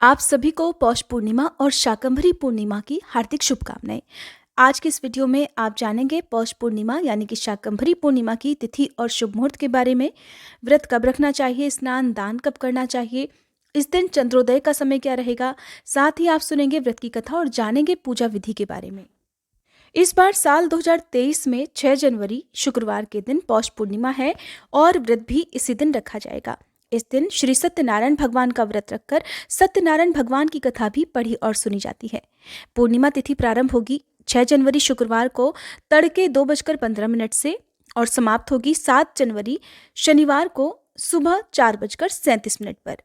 आप सभी को पौष पूर्णिमा और शाकंभरी पूर्णिमा की हार्दिक शुभकामनाएं। आज के इस वीडियो में आप जानेंगे पौष पूर्णिमा यानी कि शाकंभरी पूर्णिमा की तिथि और शुभ मुहूर्त के बारे में। व्रत कब रखना चाहिए, स्नान दान कब करना चाहिए, इस दिन चंद्रोदय का समय क्या रहेगा। साथ ही आप सुनेंगे व्रत की कथा और जानेंगे पूजा विधि के बारे में। इस बार साल 2023 में 6 जनवरी शुक्रवार के दिन पौष पूर्णिमा है और व्रत भी इसी दिन रखा जाएगा। इस दिन श्री सत्यनारायण भगवान का व्रत रखकर सत्यनारायण भगवान की कथा भी पढ़ी और सुनी जाती है। पूर्णिमा तिथि प्रारंभ होगी 6 जनवरी शुक्रवार को तड़के 2:15 से और समाप्त होगी 7 जनवरी शनिवार को सुबह 4:37 पर।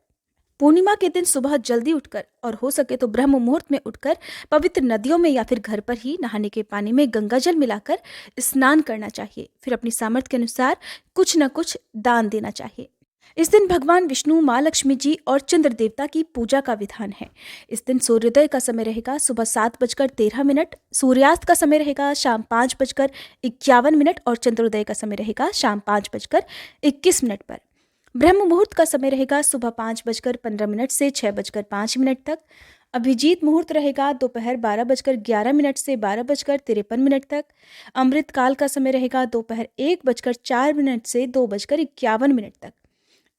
पूर्णिमा के दिन सुबह जल्दी उठकर और हो सके तो ब्रह्म मुहूर्त में उठकर पवित्र नदियों में या फिर घर पर ही नहाने के पानी में गंगा जल मिलाकर स्नान करना चाहिए। फिर अपनी सामर्थ्य के अनुसार कुछ न कुछ दान देना चाहिए। इस दिन भगवान विष्णु, माँ लक्ष्मी जी और चंद्र देवता की पूजा का विधान है। इस दिन सूर्योदय का समय रहेगा सुबह 7:13, सूर्यास्त का समय रहेगा शाम 5:51 और चंद्रोदय का समय रहेगा शाम 5:21 पर। ब्रह्म मुहूर्त का समय रहेगा सुबह 5:15 से 6:05 तक। अभिजीत मुहूर्त रहेगा दोपहर 12:11 से 12:53 तक। अमृत काल का समय रहेगा दोपहर 1:04 से 2:51 तक।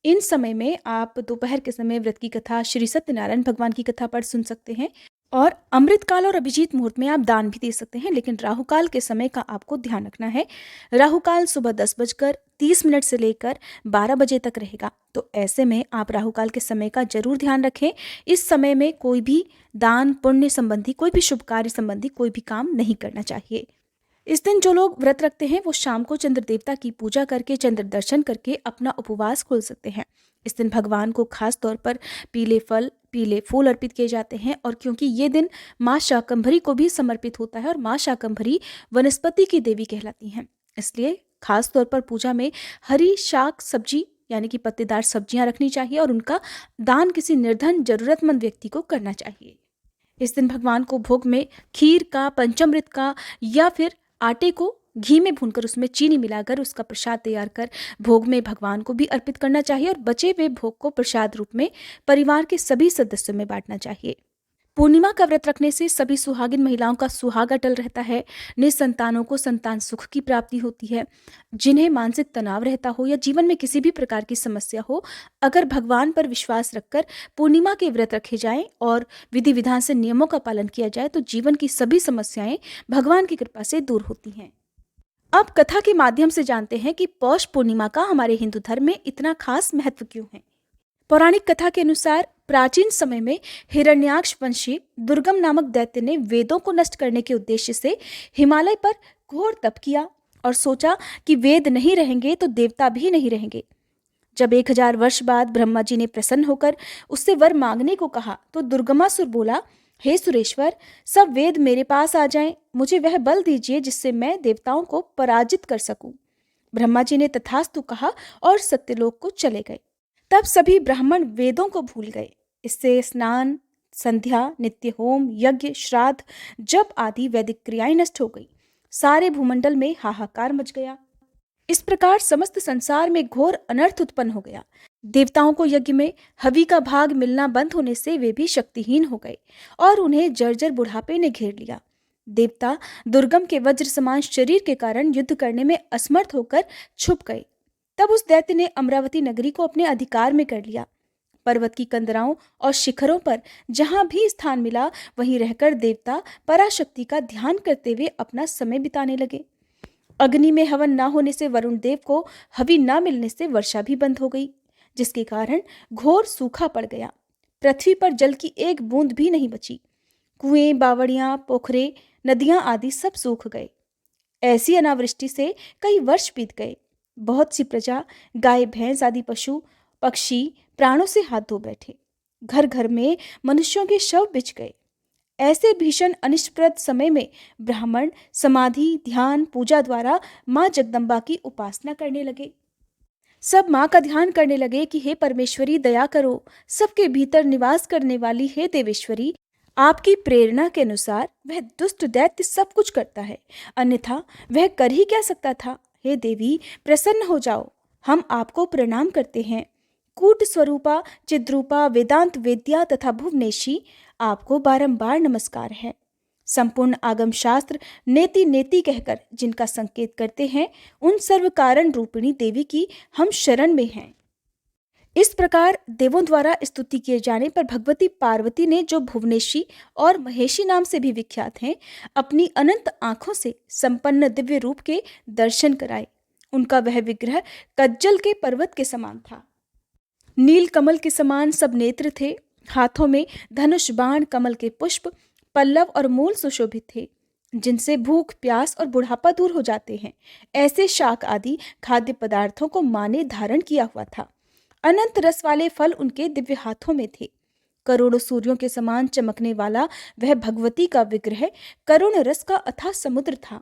इन समय में आप दोपहर के समय व्रत की कथा, श्री सत्यनारायण भगवान की कथा पढ़ सुन सकते हैं और अमृत काल और अभिजीत मुहूर्त में आप दान भी दे सकते हैं। लेकिन राहु काल के समय का आपको ध्यान रखना है। राहु काल सुबह 10:30 से लेकर 12 बजे तक रहेगा। तो ऐसे में आप राहु काल के समय का जरूर ध्यान रखें। इस समय में कोई भी दान, पुण्य संबंधी, कोई भी शुभ कार्य संबंधी कोई भी काम नहीं करना चाहिए। इस दिन जो लोग व्रत रखते हैं वो शाम को चंद्र देवता की पूजा करके, चंद्र दर्शन करके अपना उपवास खोल सकते हैं। इस दिन भगवान को खास तौर पर पीले फल, पीले फूल अर्पित किए जाते हैं। और क्योंकि ये दिन माँ शाकंभरी को भी समर्पित होता है और माँ शाकंभरी वनस्पति की देवी कहलाती हैं, इसलिए खास तौर पर पूजा में हरी शाक सब्जी यानी कि पत्तेदार सब्जियां रखनी चाहिए और उनका दान किसी निर्धन जरूरतमंद व्यक्ति को करना चाहिए। इस दिन भगवान को भोग में खीर का, पंचामृत का या फिर आटे को घी में भूनकर उसमें चीनी मिलाकर उसका प्रसाद तैयार कर भोग में भगवान को भी अर्पित करना चाहिए और बचे हुए भोग को प्रसाद रूप में परिवार के सभी सदस्यों में बांटना चाहिए। पूर्णिमा का व्रत रखने से सभी सुहागिन महिलाओं का सुहाग अटल रहता है। निसंतानों को संतान सुख की प्राप्ति होती है। जिन्हें मानसिक तनाव रहता हो या जीवन में किसी भी प्रकार की समस्या हो, अगर भगवान पर विश्वास रखकर पूर्णिमा के व्रत रखे जाएं और विधि विधान से नियमों का पालन किया जाए तो जीवन की सभी समस्याएं भगवान की कृपा से दूर होती हैं। अब कथा के माध्यम से जानते हैं कि पौष पूर्णिमा का हमारे हिंदू धर्म में इतना खास महत्व क्यों है। पौराणिक कथा के अनुसार प्राचीन समय में हिरण्याक्ष वंशी दुर्गम नामक दैत्य ने वेदों को नष्ट करने के उद्देश्य से हिमालय पर घोर तप किया और सोचा कि वेद नहीं रहेंगे तो देवता भी नहीं रहेंगे। जब 1000 वर्ष बाद ब्रह्मा जी ने प्रसन्न होकर उससे वर मांगने को कहा तो दुर्गमासुर बोला, हे सुरेश्वर, सब वेद मेरे पास आ जाएं, मुझे वह बल दीजिए जिससे मैं देवताओं को पराजित कर सकूं। ब्रह्मा जी ने तथास्तु कहा और सत्यलोक को चले गए। तब सभी ब्राह्मण वेदों को भूल गए। इससे स्नान, संध्या, नित्य होम, यज्ञ, श्राद्ध, जप आदि वैदिक क्रियाएं नष्ट हो गई। सारे भूमंडल में हाहाकार मच गया। इस प्रकार समस्त संसार में घोर अनर्थ उत्पन्न हो गया। देवताओं को यज्ञ में हवि का भाग मिलना बंद होने से वे भी शक्तिहीन हो गए और उन्हें जर्जर बुढ़ापे ने घेर लिया। देवता दुर्गम के वज्र समान शरीर के कारण युद्ध करने में असमर्थ होकर छुप गए। तब उस दैत्य ने अमरावती नगरी को अपने अधिकार में कर लिया। पर्वत की कंदराओं और शिखरों पर जहां भी स्थान मिला वहीं रहकर देवता पराशक्ति का ध्यान करते हुए अपना समय बिताने लगे। अग्नि में हवन न होने से वरुण देव को हवि न मिलने से वर्षा भी बंद हो गई, जिसके कारण घोर सूखा पड़ गया। पृथ्वी पर जल की एक बूंद भी नहीं बची। कुएं, बावड़ियां, पोखरे, नदियां आदि सब सूख गए। ऐसी अनावृष्टि से कई वर्ष बीत गए। बहुत सी प्रजा, गाय, भैंस आदि पशु, पक्षी प्राणों से हाथ धो बैठे। घर घर में मनुष्यों के शव बिछ गए। ऐसे भीषण अनिष्टप्रद समय में ब्राह्मण समाधि, ध्यान, पूजा द्वारा माँ जगदम्बा की उपासना करने लगे। सब माँ का ध्यान करने लगे कि हे परमेश्वरी, दया करो। सबके भीतर निवास करने वाली हे देवेश्वरी, आपकी प्रेरणा के अनुसार वह दुष्ट दैत्य सब कुछ करता है, अन्यथा वह कर ही क्या सकता था। हे देवी, प्रसन्न हो जाओ, हम आपको प्रणाम करते हैं। स्कूट स्वरूपा, चिद्रूपा, वेदांत वेद्या तथा भुवनेशी, आपको बारंबार नमस्कार है। संपूर्ण आगम शास्त्र नेति नेति कहकर जिनका संकेत करते हैं, उन सर्व कारण रूपिणी देवी की हम शरण में हैं। इस प्रकार देवों द्वारा स्तुति किए जाने पर भगवती पार्वती ने, जो भुवनेशी और महेशी नाम से भी विख्यात हैं, अपनी अनंत आंखों से संपन्न दिव्य रूप के दर्शन कराए। उनका वह विग्रह कज्जल के पर्वत के समान था। नील कमल के समान सब नेत्र थे। हाथों में धनुष, बाण, कमल के पुष्प, पल्लव और मूल सुशोभित थे, जिनसे भूख, प्यास और बुढ़ापा दूर हो जाते हैं। ऐसे शाक आदि खाद्य पदार्थों को मां ने धारण किया हुआ था। अनंत रस वाले फल उनके दिव्य हाथों में थे। करोड़ों सूर्यों के समान चमकने वाला वह भगवती का विग्रह करुण रस का अथाह समुद्र था।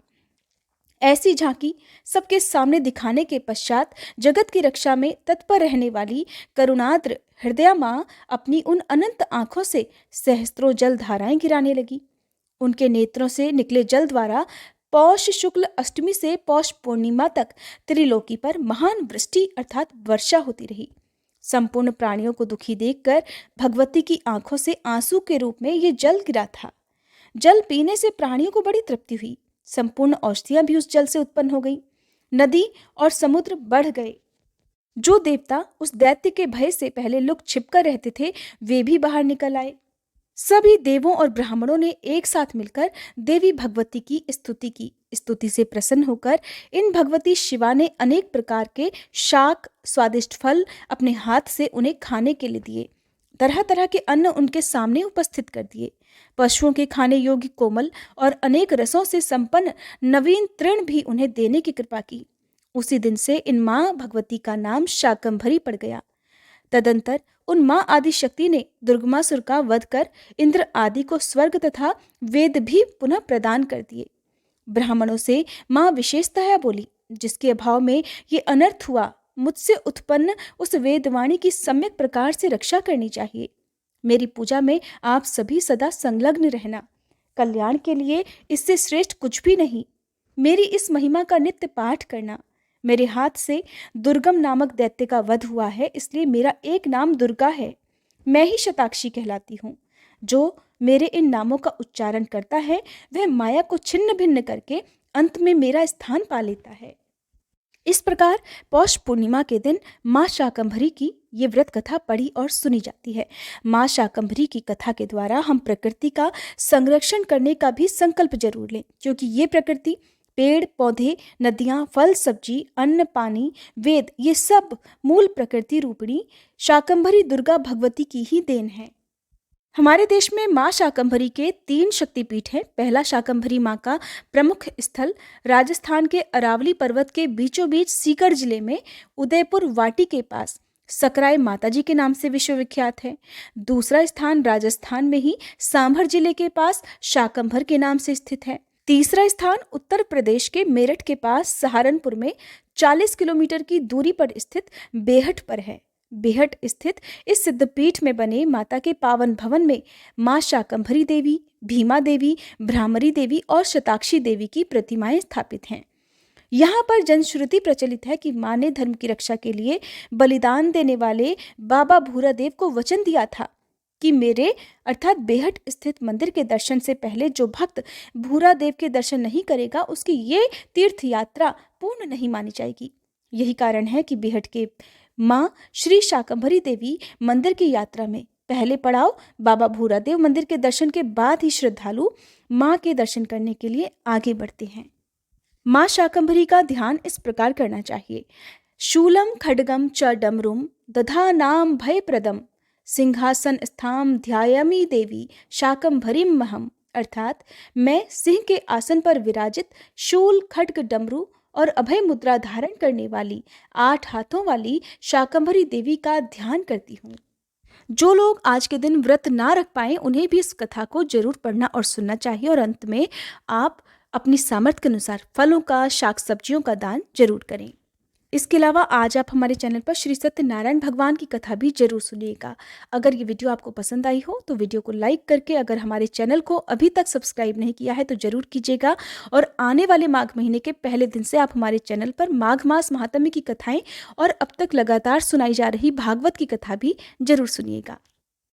ऐसी झांकी सबके सामने दिखाने के पश्चात जगत की रक्षा में तत्पर रहने वाली करुणाद्र हृदया मां अपनी उन अनंत आंखों से सहस्त्रों जल धाराएं गिराने लगी। उनके नेत्रों से निकले जल द्वारा पौष शुक्ल अष्टमी से पौष पूर्णिमा तक त्रिलोकी पर महान वृष्टि अर्थात वर्षा होती रही। संपूर्ण प्राणियों को दुखी देखकर भगवती की आंखों से आंसू के रूप में ये जल गिरा था। जल पीने से प्राणियों को बड़ी तृप्ति हुई। संपूर्ण औषधियां भी उस जल से उत्पन्न हो गई। नदी और समुद्र बढ़ गए। जो देवता उस दैत्य के भय से पहले लुक छिपकर रहते थे, वे भी बाहर निकल आए। सभी देवों और ब्राह्मणों ने एक साथ मिलकर देवी भगवती की स्तुति की। स्तुति से प्रसन्न होकर इन भगवती शिवा ने अनेक प्रकार के शाक, स्वादिष्ट फल अपने हाथ से उन्हें खाने के लिए दिए। तरह तरह के अन्न उनके सामने उपस्थित कर दिए। पशुओं के खाने योग्य कोमल और अनेक रसों से संपन्न नवीन तृण भी उन्हें देने की कृपा की। उसी दिन से इन मां भगवती का नाम शाकंभरी पड़ गया। तदंतर उन मां आदि शक्ति ने दुर्गमासुर का वध कर इंद्र आदि को स्वर्ग तथा वेद भी पुनः प्रदान कर दिए। ब्राह्मणों से मां विशेषतया बोली, जिसके अभाव में ये अनर्थ हुआ, मुझसे उत्पन्न उस वेदवाणी की सम्यक प्रकार से रक्षा करनी चाहिए। मेरी पूजा में आप सभी सदा संलग्न रहना। कल्याण के लिए इससे श्रेष्ठ कुछ भी नहीं। मेरी इस महिमा का नित्य पाठ करना। मेरे हाथ से दुर्गम नामक दैत्य का वध हुआ है, इसलिए मेरा एक नाम दुर्गा है। मैं ही शताक्षी कहलाती हूँ। जो मेरे इन नामों का उच्चारण करता है, वह माया को छिन्न भिन्न करके अंत में मेरा स्थान पा लेता है। इस प्रकार पौष पूर्णिमा के दिन मां शाकंभरी की ये व्रत कथा पढ़ी और सुनी जाती है। मां शाकंभरी की कथा के द्वारा हम प्रकृति का संरक्षण करने का भी संकल्प जरूर लें, क्योंकि ये प्रकृति, पेड़ पौधे, नदियां, फल सब्जी, अन्न पानी, वेद, ये सब मूल प्रकृति रूपिणी शाकंभरी दुर्गा भगवती की ही देन है। हमारे देश में मां शाकंभरी के 3 शक्तिपीठ हैं। पहला शाकंभरी मां का प्रमुख स्थल राजस्थान के अरावली पर्वत के बीचों बीच सीकर जिले में उदयपुर वाटी के पास सकराय माताजी के नाम से विश्वविख्यात है। दूसरा स्थान राजस्थान में ही सांभर जिले के पास शाकंभर के नाम से स्थित है। तीसरा स्थान उत्तर प्रदेश के मेरठ के पास सहारनपुर में 40 किलोमीटर की दूरी पर स्थित बेहट पर है। बेहट स्थित इस सिद्धपीठ में बने माता के पावन भवन में मां शाकंभरी देवी, भीमा देवी, भ्रामरी देवी और शताक्षी देवी की प्रतिमाएं स्थापित हैं। यहाँ पर जनश्रुति प्रचलित है कि मां ने धर्म की रक्षा के लिए बलिदान देने वाले बाबा भूरादेव को वचन दिया था कि मेरे अर्थात बेहट स्थित मंदिर के दर्शन से पहले जो भक्त भूरादेव के दर्शन नहीं करेगा, उसकी ये तीर्थ यात्रा पूर्ण नहीं मानी जाएगी। यही कारण है कि बेहट के मां श्री शाकंभरी देवी मंदिर की यात्रा में पहले पड़ाव बाबा भूरादेव मंदिर के दर्शन के बाद ही श्रद्धालु मां के दर्शन करने के लिए आगे बढ़ते हैं। मां शाकंभरी का ध्यान इस प्रकार करना चाहिए। शूलम खड्गम च डमरुम दधा नाम भयप्रदम सिंहासन स्थाम ध्यायामि देवी शाकंभरीम महम। अर्थात मैं सिंह के आसन पर विराजित शूल, खड्ग, डमरू और अभय मुद्रा धारण करने वाली 8 हाथों वाली शाकंभरी देवी का ध्यान करती हूँ। जो लोग आज के दिन व्रत ना रख पाए, उन्हें भी इस कथा को जरूर पढ़ना और सुनना चाहिए। और अंत में आप अपनी सामर्थ्य के अनुसार फलों का, शाक सब्जियों का दान जरूर करें। इसके अलावा आज आप हमारे चैनल पर श्री सत्यनारायण भगवान की कथा भी जरूर सुनिएगा। अगर ये वीडियो आपको पसंद आई हो तो वीडियो को लाइक करके, अगर हमारे चैनल को अभी तक सब्सक्राइब नहीं किया है तो जरूर कीजिएगा। और आने वाले माघ महीने के पहले दिन से आप हमारे चैनल पर माघ मास महात्म्य की कथाएं और अब तक लगातार सुनाई जा रही भागवत की कथा भी जरूर सुनिएगा।